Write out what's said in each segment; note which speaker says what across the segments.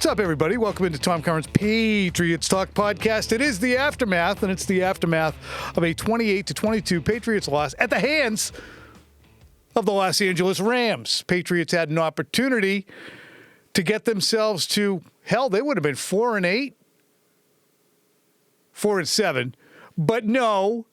Speaker 1: What's up, everybody? Welcome into Tom Curran's Patriots Talk podcast. It is the aftermath, and it's the aftermath of a 28-22 Patriots loss at the hands of the Los Angeles Rams. Patriots had an opportunity to get themselves to, hell, they would have been 4-8, 4-7, but no.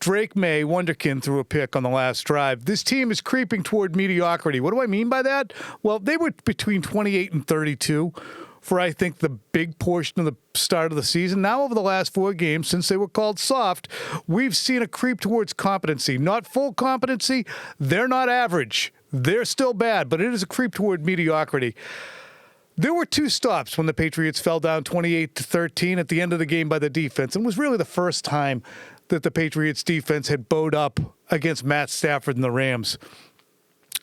Speaker 1: Drake Maye, wonderkin, threw a pick on the last drive. This team is creeping toward mediocrity. What do I mean by that? Well, they were between 28 and 32 for, I think, the big portion of the start of the season. Now, over the last 4 games, since they were called soft, we've seen a creep towards competency. Not full competency. They're not average. They're still bad, but it is a creep toward mediocrity. There were 2 stops when the Patriots fell down 28-13 at the end of the game by the defense. And it was really the first time that the Patriots defense had bowed up against Matt Stafford and the Rams.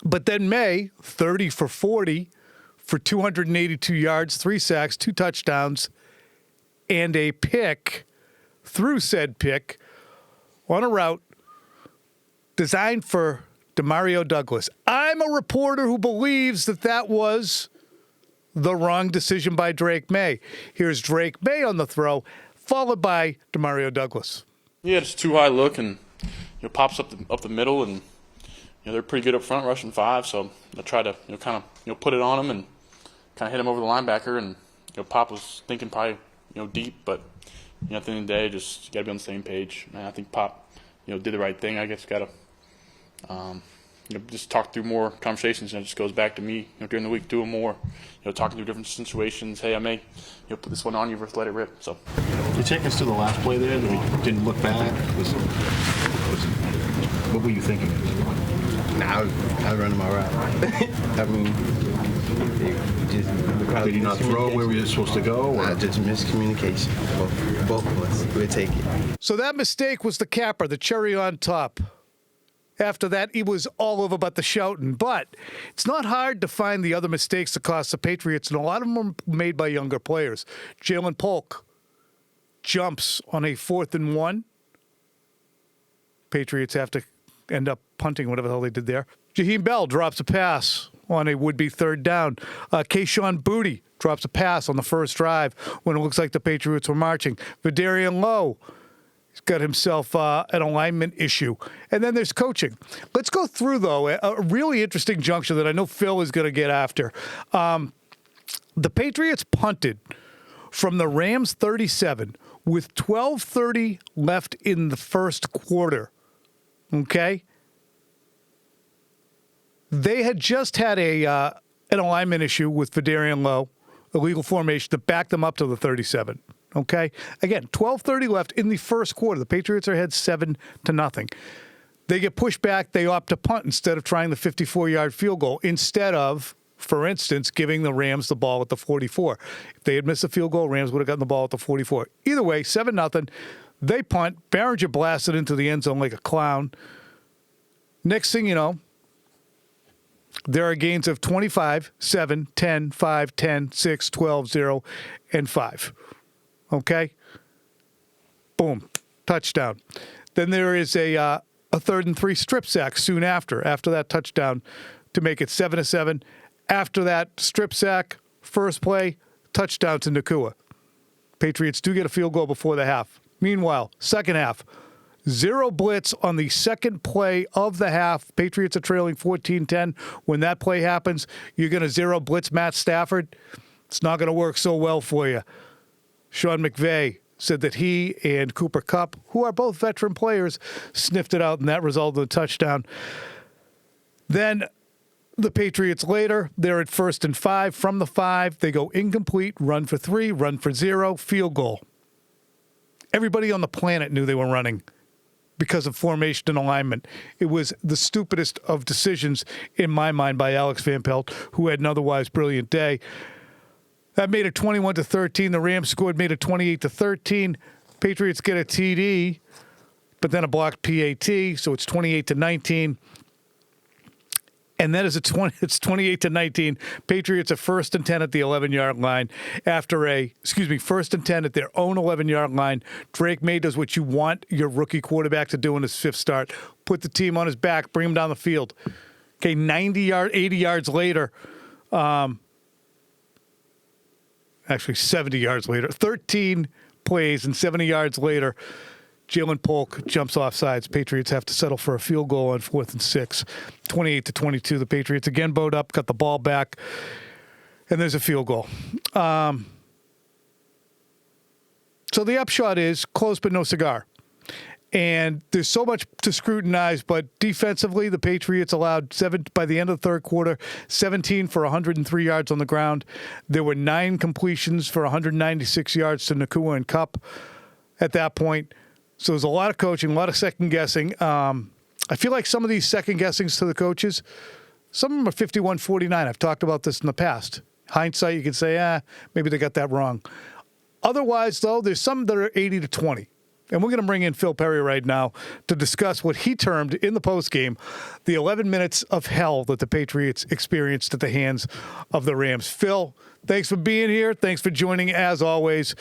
Speaker 1: But then May, 30 for 40 for 282 yards, 3 sacks, 2 touchdowns, and a pick, through said pick, on a route designed for Demario Douglas. I'm a reporter who believes that that was the wrong decision by Drake Maye. Here's Drake Maye on the throw, followed by Demario Douglas.
Speaker 2: Yeah, it's too high look, and pops up the middle, and they're pretty good up front, rushing 5. So I try to kind of put it on him and kind of hit him over the linebacker, and Pop was thinking probably deep, but at the end of the day, just got to be on the same page. And I think Pop did the right thing. I guess got to just talk through more conversations, and it just goes back to me during the week doing more, talking through different situations. Hey, I may put this one on you versus let it rip. So
Speaker 3: you take us to the last play there. We didn't look back. What were you thinking?
Speaker 4: Nah, I was running my route. I mean,
Speaker 3: did you not throw where we were supposed to go?
Speaker 4: Or? Just miscommunication. Both of us. We'll take it.
Speaker 1: So that mistake was the capper, the cherry on top. After that, he was all over but the shouting. But it's not hard to find the other mistakes that cost the Patriots, and a lot of them were made by younger players. Ja'Lynn Polk jumps on a 4th and 1. Patriots have to end up punting, whatever the hell they did there. Jaheim Bell drops a pass on a would-be 3rd down. Kayshon Boutte drops a pass on the first drive when it looks like the Patriots were marching. Vidarian Lowe, he's got himself an alignment issue. And then there's coaching. Let's go through, though, a really interesting juncture that I know Phil is going to get after. The Patriots punted from the Rams 37 with 12:30 left in the first quarter. Okay? They had just had an alignment issue with Vidarian Lowe, illegal formation, that backed them up to the 37. Okay? Again, 12:30 left in the first quarter. The Patriots are ahead 7-0. They get pushed back. They opt to punt instead of trying the 54-yard field goal, instead of, for instance, giving the Rams the ball at the 44. If they had missed a field goal, Rams would have gotten the ball at the 44. Either way, 7-0. They punt. Barringer blasted into the end zone like a clown. Next thing you know, there are gains of 25, 7, 10, 5, 10, 6, 12, 0, and 5. Okay? Boom. Touchdown. Then there is a 3rd and 3 strip sack soon after that touchdown to make it 7-7. After that strip sack, first play, touchdown to Nacua. Patriots do get a field goal before the half. Meanwhile, second half, 0 blitz on the second play of the half. Patriots are trailing 14-10. When that play happens, you're going to 0 blitz Matt Stafford. It's not going to work so well for you. Sean McVay said that he and Cooper Kupp, who are both veteran players, sniffed it out, and that resulted in a touchdown. Then the Patriots later, they're at 1st and 5. From the 5, they go incomplete, run for 3, run for 0, field goal. Everybody on the planet knew they were running because of formation and alignment. It was the stupidest of decisions in my mind by Alex Van Pelt, who had an otherwise brilliant day. That made it 21-13. The Rams scored, made it 28-13. Patriots get a TD, but then a blocked PAT, so it's 28-19. And then it's 28-19. Patriots are 1st and 10 at the 11-yard line after 1st and 10 at their own 11-yard line. Drake Maye does what you want your rookie quarterback to do in his 5th start. Put the team on his back, bring him down the field. Okay, 80 yards later, actually 70 yards later, 13 plays and 70 yards later, Ja'Lynn Polk jumps off sides. Patriots have to settle for a field goal on 4th and 6. 28-22. The Patriots again bowed up, got the ball back, and there's a field goal. So the upshot is close but no cigar. And there's so much to scrutinize, but defensively, the Patriots allowed by the end of the third quarter, 17 for 103 yards on the ground. There were 9 completions for 196 yards to Nakua and Kupp at that point. So there's a lot of coaching, a lot of second guessing. I feel like some of these second guessings to the coaches, some of them are 51-49. I've talked about this in the past. Hindsight, you can say, maybe they got that wrong. Otherwise, though, there's some that are 80-20. And we're going to bring in Phil Perry right now to discuss what he termed in the postgame the 11 minutes of hell that the Patriots experienced at the hands of the Rams. Phil, thanks for being here. Thanks for joining, as always.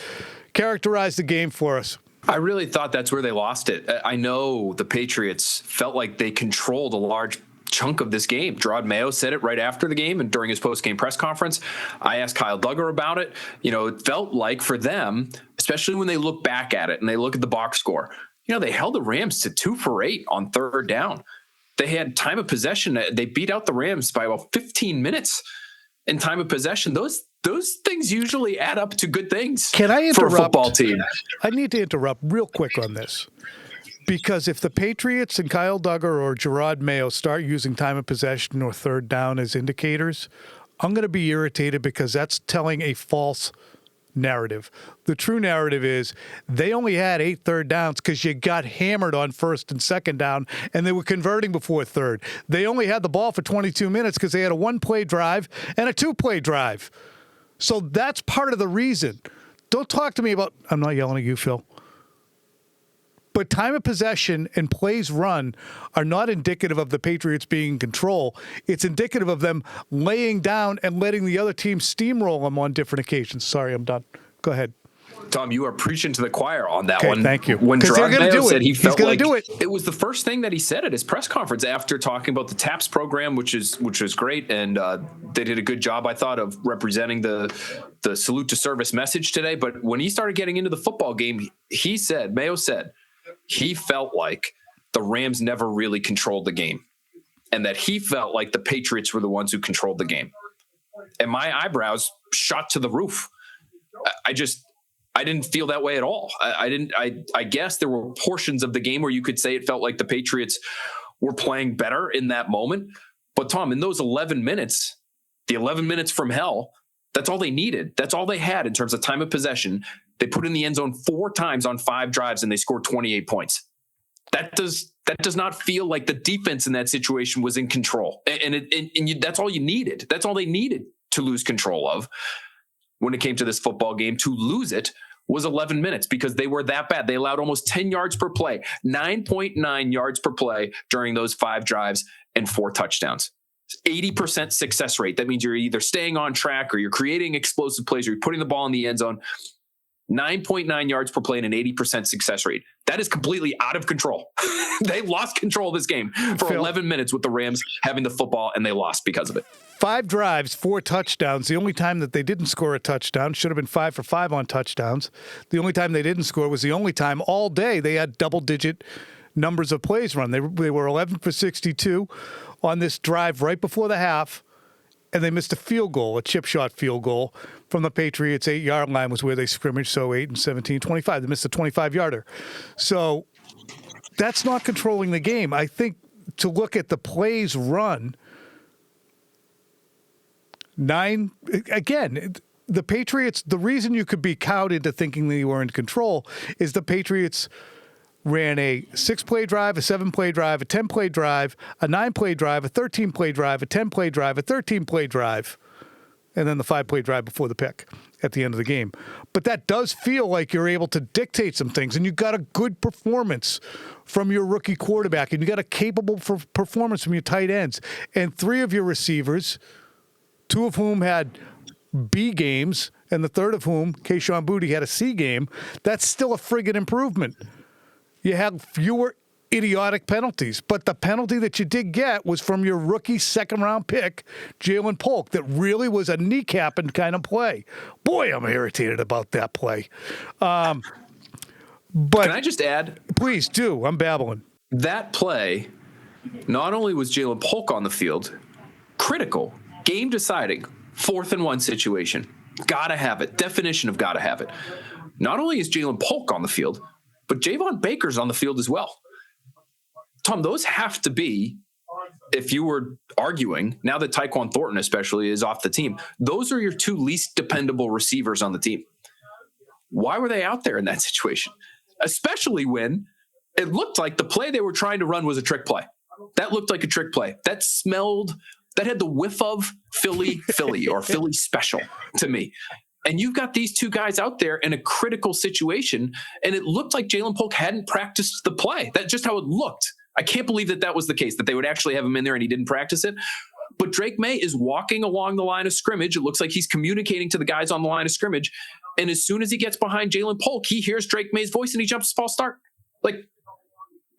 Speaker 1: Characterize the game for us.
Speaker 5: I really thought that's where they lost it. I know the Patriots felt like they controlled a large chunk of this game. Drake Maye said it right after the game and during his post-game press conference. I asked Kyle Duggar about it. It felt like for them, especially when they look back at it and they look at the box score, they held the Rams to 2 for 8 on third down. They had time of possession. They beat out the Rams by about 15 minutes in time of possession. Those things usually add up to good things.
Speaker 1: Can I interrupt?
Speaker 5: For a football team.
Speaker 1: I need to interrupt real quick on this. Because if the Patriots and Kyle Duggar or Drake Maye start using time of possession or third down as indicators, I'm going to be irritated because that's telling a false narrative. The true narrative is they only had 8 third downs because you got hammered on first and second down, and they were converting before third. They only had the ball for 22 minutes because they had a 1-play drive and a 2-play drive. So that's part of the reason. Don't talk to me about, I'm not yelling at you, Phil. But time of possession and plays run are not indicative of the Patriots being in control. It's indicative of them laying down and letting the other team steamroll them on different occasions. Sorry, I'm done. Go ahead.
Speaker 5: Tom, you are preaching to the choir on that
Speaker 1: okay,
Speaker 5: one.
Speaker 1: Thank you.
Speaker 5: When Drake Maye said he felt like
Speaker 1: it
Speaker 5: was the first thing that he said at his press conference after talking about the TAPS program, which is great, and they did a good job, I thought, of representing the salute to service message today. But when he started getting into the football game, Mayo said, he felt like the Rams never really controlled the game and that he felt like the Patriots were the ones who controlled the game. And my eyebrows shot to the roof. I didn't feel that way at all. I guess there were portions of the game where you could say it felt like the Patriots were playing better in that moment. But Tom, in those 11 minutes, the 11 minutes from hell, that's all they needed. That's all they had in terms of time of possession. They put in the end zone 4 times on 5 drives and they scored 28 points. That does not feel like the defense in that situation was in control. That's all you needed. That's all they needed to lose control of when it came to this football game. To lose it was 11 minutes because they were that bad. They allowed almost 10 yards per play, 9.9 yards per play during those 5 drives and 4 touchdowns. 80% success rate. That means you're either staying on track or you're creating explosive plays or you're putting the ball in the end zone. 9.9 yards per play and an 80% success rate. That is completely out of control. They lost control of this game for Phil, 11 minutes with the Rams having the football, and they lost because of it.
Speaker 1: 5 drives, 4 touchdowns. The only time that they didn't score a touchdown, should have been 5 for 5 on touchdowns. The only time they didn't score was the only time all day they had double-digit numbers of plays run. They were 11 for 62 on this drive right before the half, and they missed a field goal, a chip shot field goal from the Patriots' 8-yard line was where they scrimmaged, so 8 and 17, 25. They missed a 25-yarder. So that's not controlling the game. I think to look at the plays run, 9, again, the Patriots, the reason you could be cowed into thinking that you were in control is the Patriots ran a 6-play drive, a 7-play drive, a 10-play drive, a 9-play drive, a 13-play drive, a 10-play drive, a 13-play drive, and then the 5-play drive before the pick at the end of the game. But that does feel like you're able to dictate some things, and you got a good performance from your rookie quarterback, and you got a capable performance from your tight ends. And 3 of your receivers, 2 of whom had B games, and the third of whom, Kayshon Boutte, had a C game. That's still a friggin' improvement. You have fewer idiotic penalties. But the penalty that you did get was from your rookie second-round pick, Ja'Lynn Polk, that really was a kneecapping kind of play. Boy, I'm irritated about that play. But
Speaker 5: Can I just add?
Speaker 1: Please do. I'm babbling.
Speaker 5: That play, not only was Ja'Lynn Polk on the field, critical, game-deciding, 4th and 1 situation. Gotta have it. Definition of gotta have it. Not only is Ja'Lynn Polk on the field, but Javon Baker's on the field as well. Tom, those have to be, if you were arguing, now that Tyquan Thornton especially is off the team, those are your 2 least dependable receivers on the team. Why were they out there in that situation? Especially when it looked like the play they were trying to run was a trick play. That looked like a trick play. That had the whiff of Philly or Philly special to me. And you've got these 2 guys out there in a critical situation, and it looked like Ja'Lynn Polk hadn't practiced the play. That's just how it looked. I can't believe that was the case, that they would actually have him in there and he didn't practice it. But Drake Maye is walking along the line of scrimmage. It looks like he's communicating to the guys on the line of scrimmage. And as soon as he gets behind Ja'Lynn Polk, he hears Drake Maye's voice and he jumps false start. Like,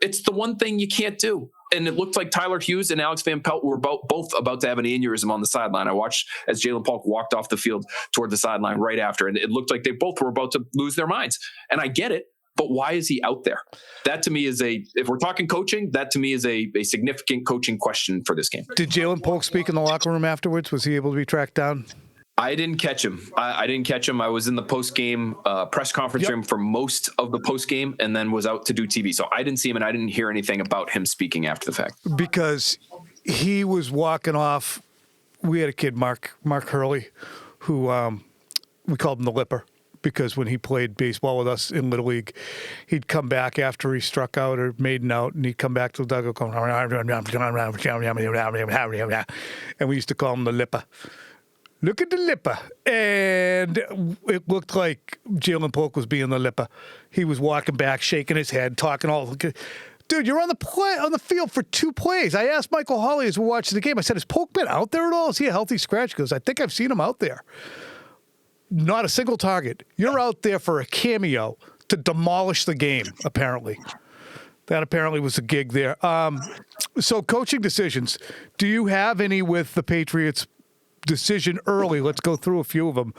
Speaker 5: it's the one thing you can't do. And it looked like Tyler Hughes and Alex Van Pelt were both about to have an aneurysm on the sideline. I watched as Ja'Lynn Polk walked off the field toward the sideline right after, and it looked like they both were about to lose their minds. And I get it, but why is he out there? That to me is if we're talking coaching, that to me is a significant coaching question for this game.
Speaker 1: Did Ja'Lynn Polk speak in the locker room afterwards? Was he able to be tracked down?
Speaker 5: I didn't catch him. I didn't catch him. I was in the post-game press conference room for most of the post-game and then was out to do TV. So I didn't see him and I didn't hear anything about him speaking after the fact.
Speaker 1: Because he was walking off. We had a kid, Mark Hurley, who we called him the Lipper because when he played baseball with us in Little League, he'd come back after he struck out or made an out, and he'd come back to the dugout going, and we used to call him the Lipper. Look at the Lipper. And it looked like Ja'Lynn Polk was being the Lipper. He was walking back, shaking his head, talking all. Dude, you're on the field for 2 plays. I asked Michael Hawley as we're watching the game, I said, has Polk been out there at all? Is he a healthy scratch? He goes, I think I've seen him out there. Not a single target. You're out there for a cameo to demolish the game, apparently. That apparently was a gig there. So coaching decisions. Do you have any with the Patriots decision early? Let's go through a few of them.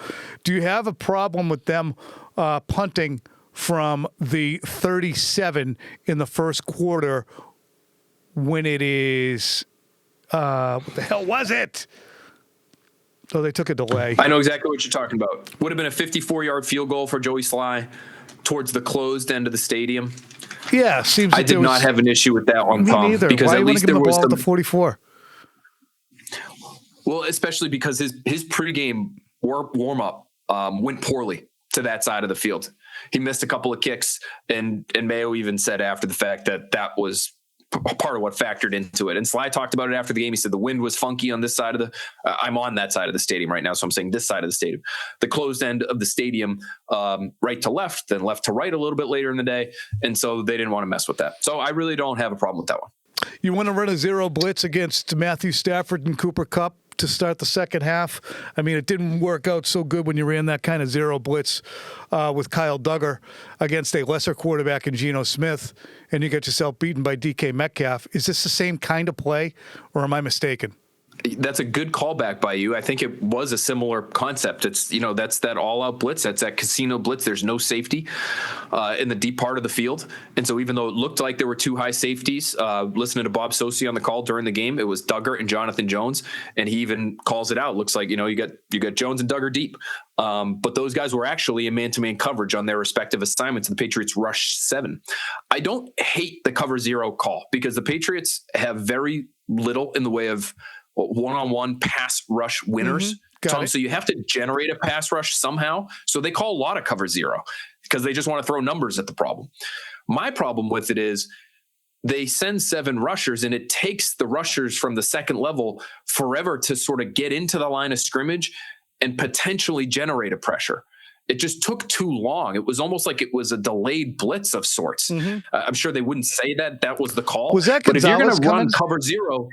Speaker 1: Do you have a problem with them punting from the 37 in the first quarter when it is what the hell was it? So they took a delay.
Speaker 5: I know exactly what you're talking about. Would have been a 54-yard field goal for Joey Sly towards the closed end of the stadium.
Speaker 1: Yeah, seems.
Speaker 5: I did not have an issue with that one,
Speaker 1: me
Speaker 5: Tom,
Speaker 1: neither.
Speaker 5: because
Speaker 1: Why
Speaker 5: at least there was
Speaker 1: the 44.
Speaker 5: Well, especially because his pregame warm-up went poorly to that side of the field. He missed a couple of kicks, and Mayo even said after the fact that was part of what factored into it. And Sly talked about it after the game. He said the wind was funky on this side of the I'm on that side of the stadium right now, so I'm saying this side of the stadium. The closed end of the stadium, right to left, then left to right a little bit later in the day, and so they didn't want to mess with that. So I really don't have a problem with that one.
Speaker 1: You want to run a zero blitz against Matthew Stafford and Cooper Kupp to start the second half? I mean, it didn't work out so good when you ran that kind of zero blitz with Kyle Duggar against a lesser quarterback in Geno Smith, and you get yourself beaten by DK Metcalf. Is this the same kind of play, or am I mistaken?
Speaker 5: That's a good callback by you. I think it was a similar concept. It's, that's that all-out blitz. That's that casino blitz. There's no safety in the deep part of the field. And so even though it looked like there were 2 high safeties, listening to Bob Sosey on the call during the game, it was Duggar and Jonathan Jones. And he even calls it out. Looks like, you got Jones and Duggar deep. But those guys were actually in man-to-man coverage on their respective assignments. The Patriots rushed 7. I don't hate the cover 0 call because the Patriots have very little in the way of one-on-one pass rush winners. Tom, so you have to generate a pass rush somehow. So they call a lot of cover 0 because they just want to throw numbers at the problem. My problem with it is they send 7 rushers and it takes the rushers from the second level forever to sort of get into the line of scrimmage and potentially generate a pressure. It just took too long. It was almost like it was a delayed blitz of sorts. Mm-hmm. I'm sure they wouldn't say that was the call.
Speaker 1: Was that
Speaker 5: Gonzalez? But if you're going to run
Speaker 1: coming?
Speaker 5: cover 0,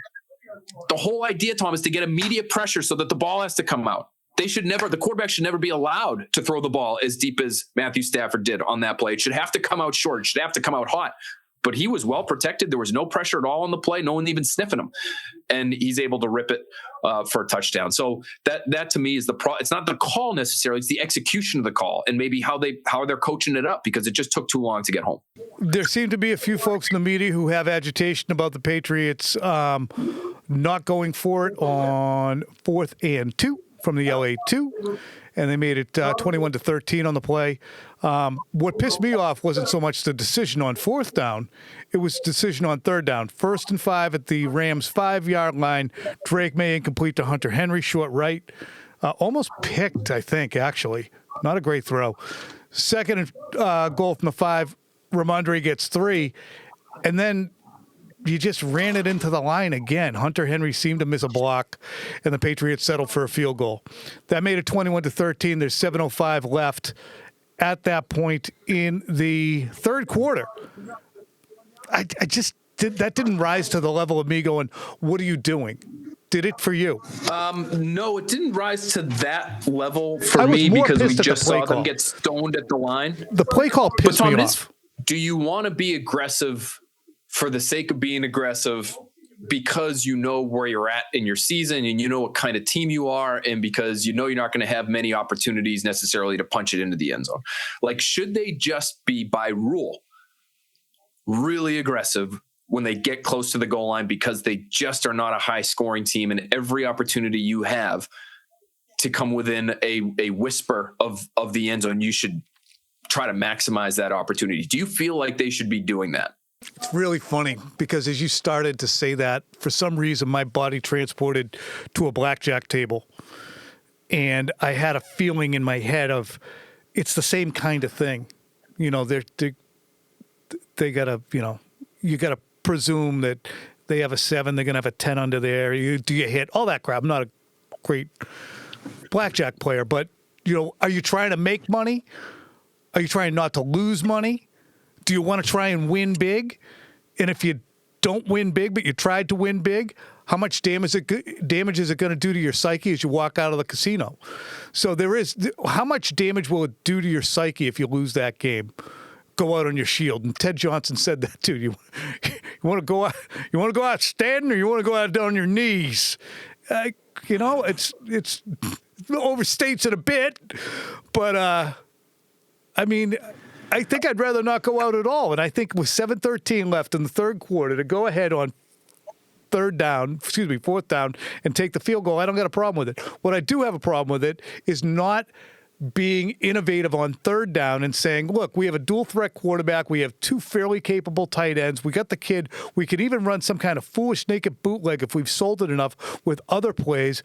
Speaker 5: the whole idea, Tom, is to get immediate pressure so that the ball has to come out. The quarterback should never be allowed to throw the ball as deep as Matthew Stafford did on that play. It should have to come out short. It should have to come out hot. but he was well protected. There was no pressure at all on the play. No one even sniffing him. And he's able to rip it for a touchdown. So that to me is it's not the call necessarily. It's the execution of the call and maybe how they're coaching it up, because it just took too long to get home.
Speaker 1: There seem to be a few folks in the media who have agitation about the Patriots not going for it on 4th and 2 from the LA 2. And they made it 21-13 on the play. What pissed me off wasn't so much the decision on 4th down. It was the decision on 3rd down. 1st and 5 at the Rams' 5-yard line. Drake Maye incomplete to Hunter Henry, short right. Almost picked, I think, actually. Not a great throw. 2nd goal from the 5. Ramondre gets 3. And then you just ran it into the line again. Hunter Henry seemed to miss a block, and the Patriots settled for a field goal. That made it 21-13. There's 7:05 left at that point in the third quarter. I just that didn't rise to the level of me going, what are you doing? Did it for you?
Speaker 5: No, it didn't rise to that level for me because we just saw them get stoned at the line.
Speaker 1: The play call pissed me off.
Speaker 5: Do you want to be aggressive for the sake of being aggressive because you know where you're at in your season and you know what kind of team you are, and because you know you're not going to have many opportunities necessarily to punch it into the end zone? Like, should they just be, by rule, really aggressive when they get close to the goal line because they just are not a high scoring team, and every opportunity you have to come within a whisper of the end zone, you should try to maximize that opportunity? Do you feel like they should be doing that?
Speaker 1: It's really funny because as you started to say that, for some reason, my body transported to a blackjack table. And I had a feeling in my head of it's the same kind of thing. You know, they got to, you got to presume that they have a 7, they're going to have a 10 under there. Do you hit? All that crap. I'm not a great blackjack player, but, are you trying to make money? Are you trying not to lose money? Do you want to try and win big? And if you don't win big, but you tried to win big, how much damage is it going to do to your psyche as you walk out of the casino? So how much damage will it do to your psyche if you lose that game? Go out on your shield. And Ted Johnson said that too. You want to go out? You want to go out standing, or you want to go out on your knees? It's overstates it a bit, but I think I'd rather not go out at all. And I think with 7:13 left in the third quarter to go ahead on 4th down and take the field goal, I don't got a problem with it. What I do have a problem with it is not being innovative on 3rd down and saying, look, we have a dual threat quarterback. We have 2 fairly capable tight ends. We got the kid. We could even run some kind of foolish naked bootleg if we've sold it enough with other plays.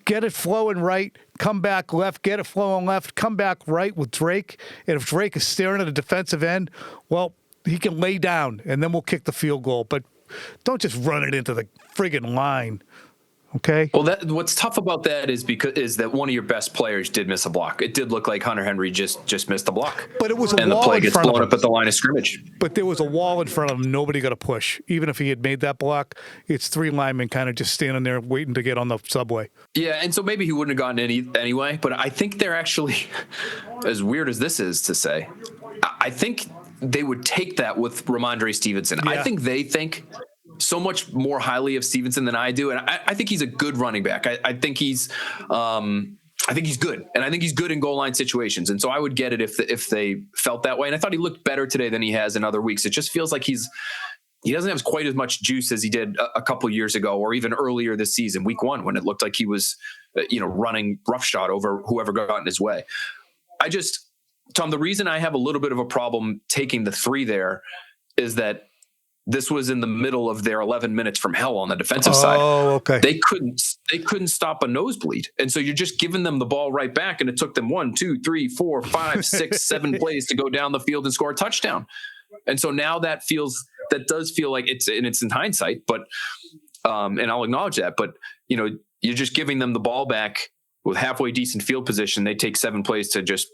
Speaker 1: Get it flowing right, come back left, get it flowing left, come back right with Drake. And if Drake is staring at a defensive end, well, he can lay down, and then we'll kick the field goal. But don't just run it into the friggin' line, okay?
Speaker 5: Well, what's tough about that is that one of your best players did miss a block. It did look like Hunter Henry just missed a block.
Speaker 1: But it was a
Speaker 5: and
Speaker 1: wall
Speaker 5: the play
Speaker 1: in
Speaker 5: gets
Speaker 1: front
Speaker 5: blown
Speaker 1: of him.
Speaker 5: up at the line of scrimmage.
Speaker 1: But there was a wall in front of him. Nobody got a push. Even if he had made that block, it's 3 linemen kind of just standing there waiting to get on the subway.
Speaker 5: Yeah, and so maybe he wouldn't have gotten any anyway. But I think they're actually, as weird as this is to say, I think they would take that with Ramondre Stevenson. Yeah. I think they think so much more highly of Stevenson than I do, and I think he's a good running back. I think he's good, and I think he's good in goal line situations. And so I would get it if they felt that way. And I thought he looked better today than he has in other weeks. It just feels like he doesn't have quite as much juice as he did a couple years ago, or even earlier this season, week 1, when it looked like he was, running roughshod over whoever got in his way. Tom, the reason I have a little bit of a problem taking the 3 there is that this was in the middle of their 11 minutes from hell on the defensive side.
Speaker 1: Oh, okay.
Speaker 5: They couldn't stop a nosebleed. And so you're just giving them the ball right back. And it took them 1, 2, 3, 4, 5, 6, 7 plays to go down the field and score a touchdown. And so now that does feel like it's in hindsight, but, and I'll acknowledge that, but you're just giving them the ball back with halfway decent field position. They take 7 plays to just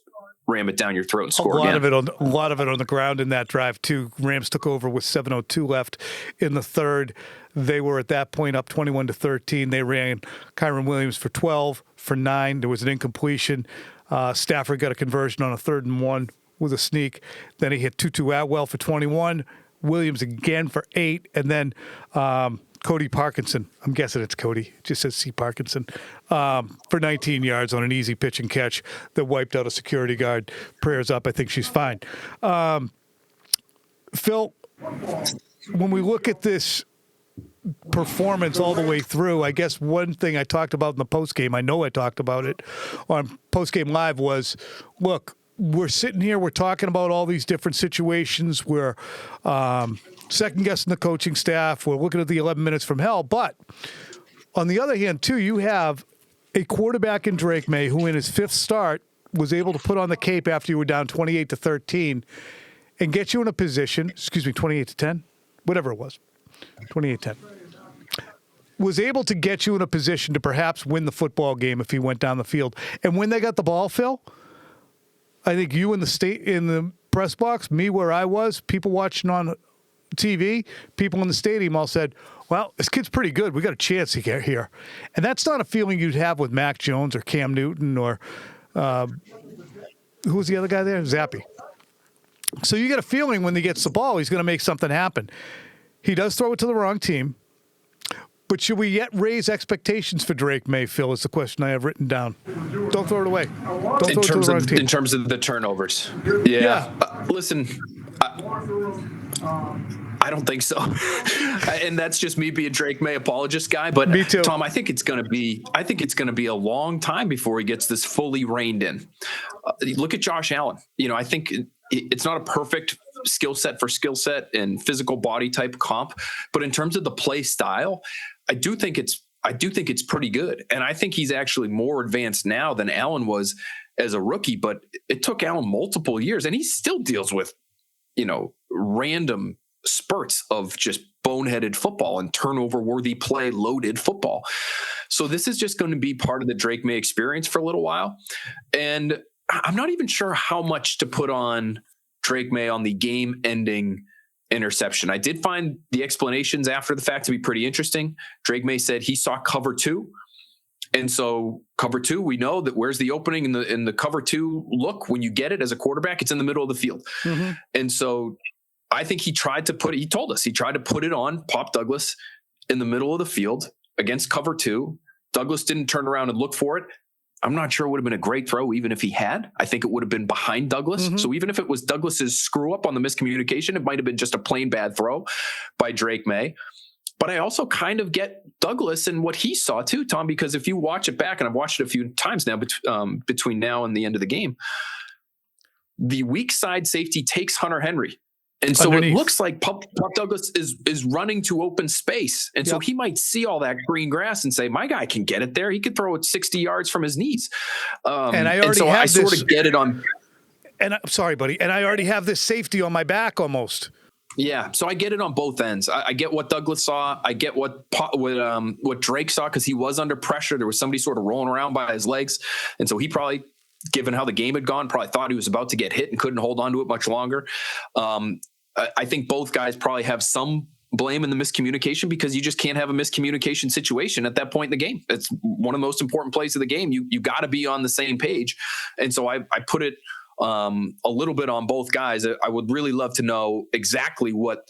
Speaker 5: ram it down your throat and score again.
Speaker 1: A lot of it on the ground in that drive too. Rams took over with 7:02 left in the third. They were at that point up 21-13. They ran Kyron Williams for 12 for 9. There was an incompletion. Stafford got a conversion on a 3rd and 1 with a sneak. Then he hit Tutu Atwell for 21. Williams again for 8, and then Cody Parkinson. I'm guessing it's Cody. It just says C. Parkinson for 19 yards on an easy pitch and catch that wiped out a security guard. Prayers up. I think she's fine. Phil, when we look at this performance all the way through, I guess one thing I talked about in the postgame, I know I talked about it on postgame live, was, look, we're sitting here, we're talking about all these different situations. We're second-guessing the coaching staff. We're looking at the 11 minutes from hell. But on the other hand, too, you have a quarterback in Drake Maye who in his 5th start was able to put on the cape after you were down 28-13 and get you in a position, 28-10, whatever it was, 28-10, was able to get you in a position to perhaps win the football game if he went down the field. And when they got the ball, Phil, I think you in the press box, me where I was, people watching on TV, people in the stadium all said, well, this kid's pretty good. We got a chance to get here. And that's not a feeling you'd have with Mac Jones or Cam Newton or who was the other guy there? Zappy. So you get a feeling when he gets the ball, he's going to make something happen. He does throw it to the wrong team. But should we yet raise expectations for Drake Maye, Phil, is the question I have written down. Don't throw it away. Don't throw it to the wrong team.
Speaker 5: In terms of the turnovers. Yeah. Listen, I don't think so. And that's just me being Drake Maye apologist guy. But
Speaker 1: me too.
Speaker 5: Tom, I think it's going to be a long time before he gets this fully reined in. Look at Josh Allen. I think it's not a perfect skill set and physical body type comp, but in terms of the play style, I do think it's pretty good. And I think he's actually more advanced now than Allen was as a rookie, but it took Allen multiple years and he still deals with, random spurts of just boneheaded football and turnover worthy play loaded football. So this is just going to be part of the Drake Maye experience for a little while. And I'm not even sure how much to put on Drake Maye on the game ending interception. I did find the explanations after the fact to be pretty interesting. Drake Maye said he saw cover 2. And so cover 2, we know that where's the opening in the cover 2 look when you get it as a quarterback, it's in the middle of the field. Mm-hmm. And so I think he tried to put it on Pop Douglas in the middle of the field against cover 2. Douglas didn't turn around and look for it. I'm not sure it would have been a great throw even if he had. I think it would have been behind Douglas. Mm-hmm. So even if it was Douglas's screw up on the miscommunication, it might have been just a plain bad throw by Drake Maye. But I also kind of get Douglas and what he saw too, Tom, because if you watch it back, and I've watched it a few times now between now and the end of the game, the weak side safety takes Hunter Henry. And so underneath. It looks like Pop Douglas is running to open space. And so he might see all that green grass and say, my guy can get it there. He could throw it 60 yards from his knees.
Speaker 1: And I sort of get it on. And I'm sorry, buddy. And I already have this safety on my back almost.
Speaker 5: Yeah. So I get it on both ends. I get what Douglas saw. I get what Drake saw because he was under pressure. There was somebody sort of rolling around by his legs. And so he probably, given how the game had gone, probably thought he was about to get hit and couldn't hold on to it much longer. I think both guys probably have some blame in the miscommunication because you just can't have a miscommunication situation at that point in the game. It's one of the most important plays of the game. You got to be on the same page. And so I put it a little bit on both guys. I would really love to know exactly what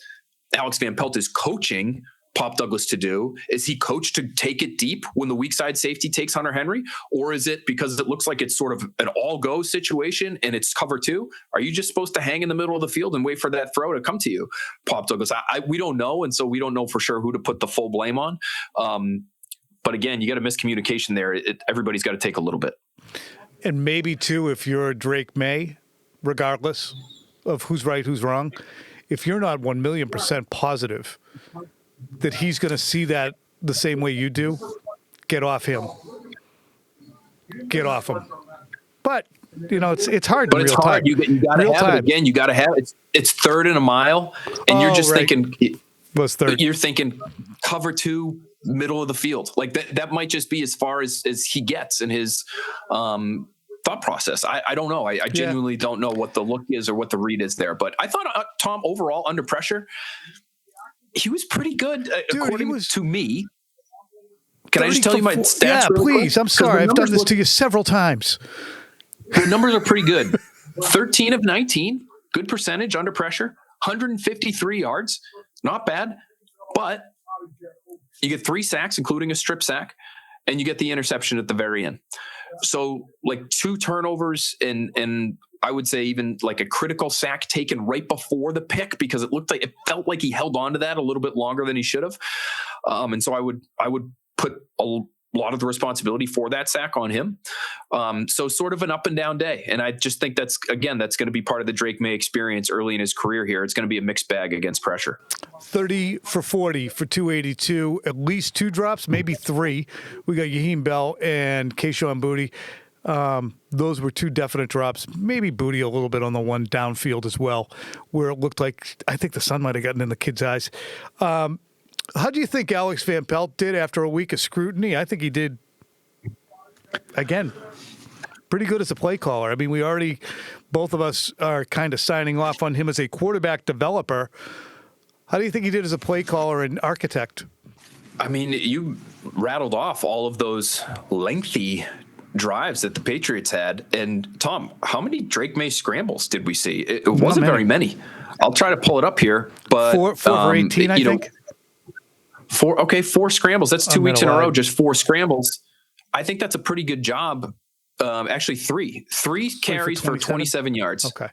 Speaker 5: Alex Van Pelt is coaching Pop Douglas to do. Is he coached to take it deep when the weak side safety takes Hunter Henry? Or is it because it looks like it's sort of an all-go situation and it's cover 2? Are you just supposed to hang in the middle of the field and wait for that throw to come to you, Pop Douglas? We don't know, and so we don't know for sure who to put the full blame on. But again, you got a miscommunication there. Everybody's got to take a little bit.
Speaker 1: And maybe, too, if you're Drake Maye, regardless of who's right, who's wrong, if you're not 1,000,000% positive that he's going to see that the same way you do, get off him. Get off him. But, it's hard in real time.
Speaker 5: You got to have it again. You got to have it. It's 3rd and a mile, and you're just thinking –
Speaker 1: was third.
Speaker 5: You're thinking cover 2, middle of the field. Like that might just be as far as he gets in his thought process. I don't know. I genuinely don't know what the look is or what the read is there. But I thought Tom overall under pressure – he was pretty good, according to me. Can I just tell you my stats?
Speaker 1: Yeah, please. I'm sorry. I've done this to you several times.
Speaker 5: The numbers are pretty good. 13 of 19, good percentage under pressure. 153 yards, not bad, but you get 3 sacks, including a strip sack, and you get the interception at the very end. So like 2 turnovers and I would say even like a critical sack taken right before the pick, because it felt like he held on to that a little bit longer than he should have. And so I would put a lot of the responsibility for that sack on him. So sort of an up and down day. And I just think that's going to be part of the Drake Maye experience early in his career here. It's going to be a mixed bag against pressure.
Speaker 1: 30 for 40 for 282, at least 2 drops, maybe 3. We got Yaheem Bell and Keyshawn Boutte. Those were 2 definite drops. Maybe Boutte a little bit on the one downfield as well, where it looked like I think the sun might have gotten in the kid's eyes. How do you think Alex Van Pelt did after a week of scrutiny? I think he did, again, pretty good as a play caller. I mean, both of us are kind of signing off on him as a quarterback developer. How do you think he did as a play caller and architect?
Speaker 5: I mean, you rattled off all of those lengthy drives that the Patriots had. And Tom, how many Drake Maye scrambles did we see? It wasn't very many. I'll try to pull it up here, but
Speaker 1: 4 for 18, I think.
Speaker 5: 4 scrambles. That's 2 weeks in a row, just 4 scrambles. I think that's a pretty good job. Actually, 3 carries for 27 yards.
Speaker 1: Okay.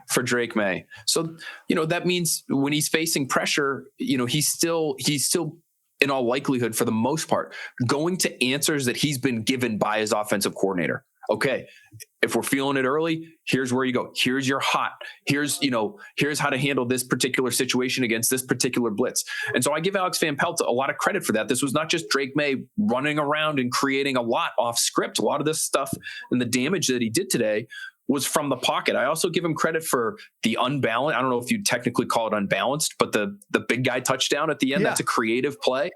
Speaker 5: For Drake Maye. So, that means when he's facing pressure, he's still in all likelihood, for the most part, going to answers that he's been given by his offensive coordinator. Okay, if we're feeling it early, here's where you go. Here's your hot. Here's how to handle this particular situation against this particular blitz. And so I give Alex Van Pelt a lot of credit for that. This was not just Drake Maye running around and creating a lot off script. A lot of this stuff and the damage that he did today was from the pocket. I also give him credit for the unbalanced. I don't know if you'd technically call it unbalanced, but the big guy touchdown at the end, That's a creative play.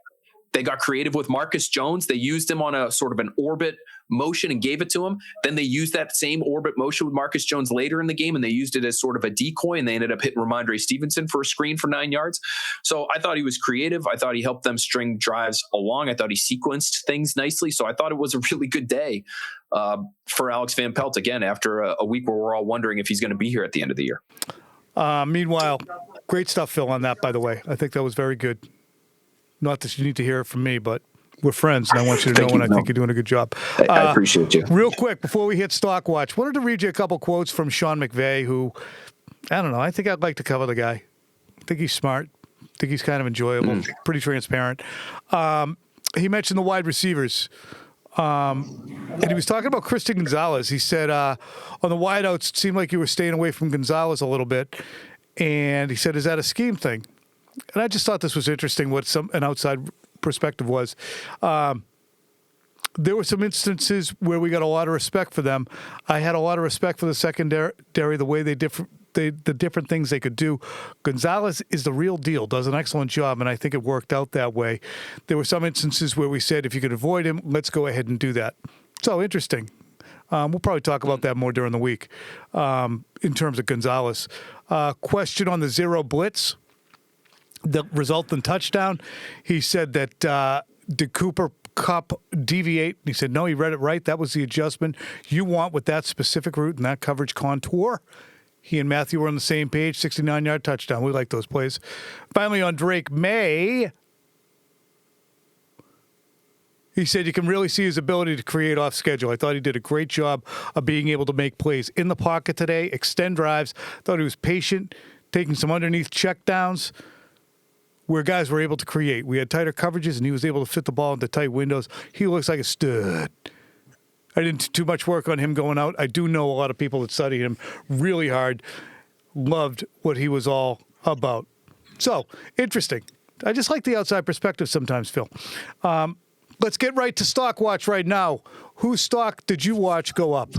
Speaker 5: They got creative with Marcus Jones. They used him on a sort of an orbit motion and gave it to him. Then they used that same orbit motion with Marcus Jones later in the game, and they used it as sort of a decoy, and they ended up hitting Ramondre Stevenson for a screen for 9 yards. So I thought he was creative. I thought he helped them string drives along. I thought he sequenced things nicely. So I thought it was a really good day for Alex Van Pelt, again, after a week where we're all wondering if he's going to be here at the end of the year.
Speaker 1: Meanwhile, great stuff, Phil, on that, by the way. I think that was very good. Not that you need to hear it from me, but we're friends, and I want you to know when I think you're doing a good job.
Speaker 5: I appreciate you.
Speaker 1: Real quick, before we hit Stock Watch, wanted to read you a couple quotes from Sean McVay, who, I don't know, I think I'd like to cover the guy. I think he's smart. I think he's kind of enjoyable, pretty transparent. He mentioned the wide receivers, and he was talking about Christian Gonzalez. He said on the wideouts, it seemed like you were staying away from Gonzalez a little bit, and he said, is that a scheme thing? And I just thought this was interesting, what an outside perspective was. There were some instances where we got a lot of respect for them. I had a lot of respect for the secondary, the way the different things they could do. Gonzalez is the real deal, does an excellent job, and I think it worked out that way. There were some instances where we said, if you could avoid him, let's go ahead and do that. So interesting. We'll probably talk about that more during the week in terms of Gonzalez. Question on the zero blitz. The resultant touchdown, he said that did Cooper Kupp deviate? He said, no, he read it right. That was the adjustment you want with that specific route and that coverage contour. He and Matthew were on the same page, 69-yard touchdown. We like those plays. Finally, on Drake Maye, he said you can really see his ability to create off schedule. I thought he did a great job of being able to make plays in the pocket today, extend drives. Thought he was patient, taking some underneath checkdowns where guys were able to create. We had tighter coverages, and he was able to fit the ball into tight windows. He looks like a stud. I didn't do too much work on him going out. I do know a lot of people that study him really hard, loved what he was all about. So, interesting. I just like the outside perspective sometimes, Phil. Let's get right to Stock Watch right now. Whose stock did you watch go up?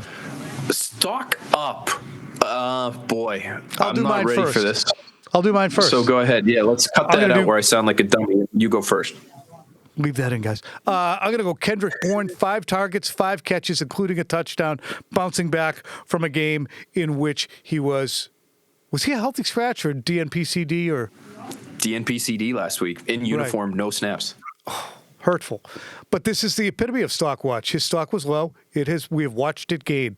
Speaker 5: Stock up. Boy,
Speaker 1: I'll
Speaker 5: I'm not ready for this.
Speaker 1: I'll do mine first.
Speaker 5: So go ahead. Yeah, let's cut that out where I sound like a dummy. You go first.
Speaker 1: Leave that in, guys. I'm going to go Kendrick Bourne, 5 targets, 5 catches, including a touchdown, bouncing back from a game in which he was he a healthy scratch or DNP-CD or?
Speaker 5: DNP-CD last week, in uniform, no snaps.
Speaker 1: Oh, hurtful. But this is the epitome of Stock Watch. His stock was low. We have watched it gain.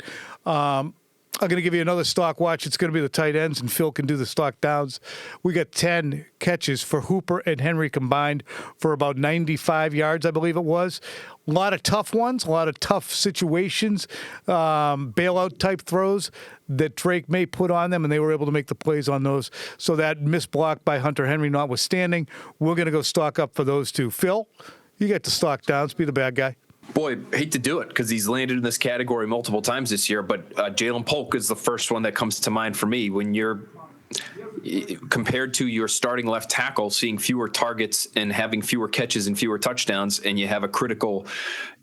Speaker 1: I'm going to give you another stock watch. It's going to be the tight ends, and Phil can do the stock downs. We got 10 catches for Hooper and Henry combined for about 95 yards, I believe it was. A lot of tough ones, a lot of tough situations, bailout type throws that Drake Maye put on them, and they were able to make the plays on those. So that missed block by Hunter Henry notwithstanding, we're going to go stock up for those two. Phil, you get the stock downs. Be the bad guy.
Speaker 5: Boy, hate to do it because he's landed in this category multiple times this year, but Ja'Lynn Polk is the first one that comes to mind for me. When you're compared to your starting left tackle, seeing fewer targets and having fewer catches and fewer touchdowns, and you have a critical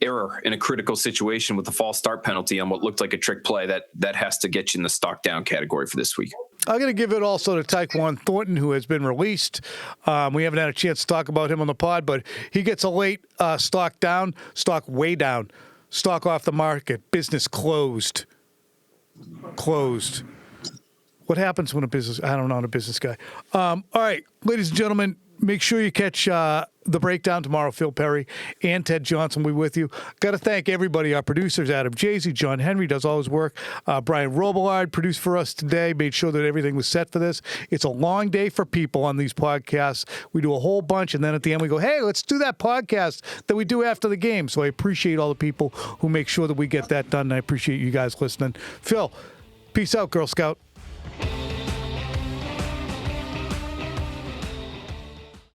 Speaker 5: error in a critical situation with the false start penalty on what looked like a trick play, that has to get you in the stock down category for this week.
Speaker 1: I'm going to give it also to Tyquan Thornton, who has been released. We haven't had a chance to talk about him on the pod, but he gets a late stock down, stock way down, stock off the market, business closed. Closed. What happens when a business, I don't know, I'm a business guy. All right, ladies and gentlemen, make sure you catch the breakdown tomorrow. Phil Perry and Ted Johnson will be with you. Got to thank everybody, our producers, Adam Jay-Z, John Henry does all his work. Brian Robillard produced for us today, made sure that everything was set for this. It's a long day for people on these podcasts. We do a whole bunch, and then at the end we go, hey, let's do that podcast that we do after the game. So I appreciate all the people who make sure that we get that done, and I appreciate you guys listening. Phil, peace out, Girl Scout.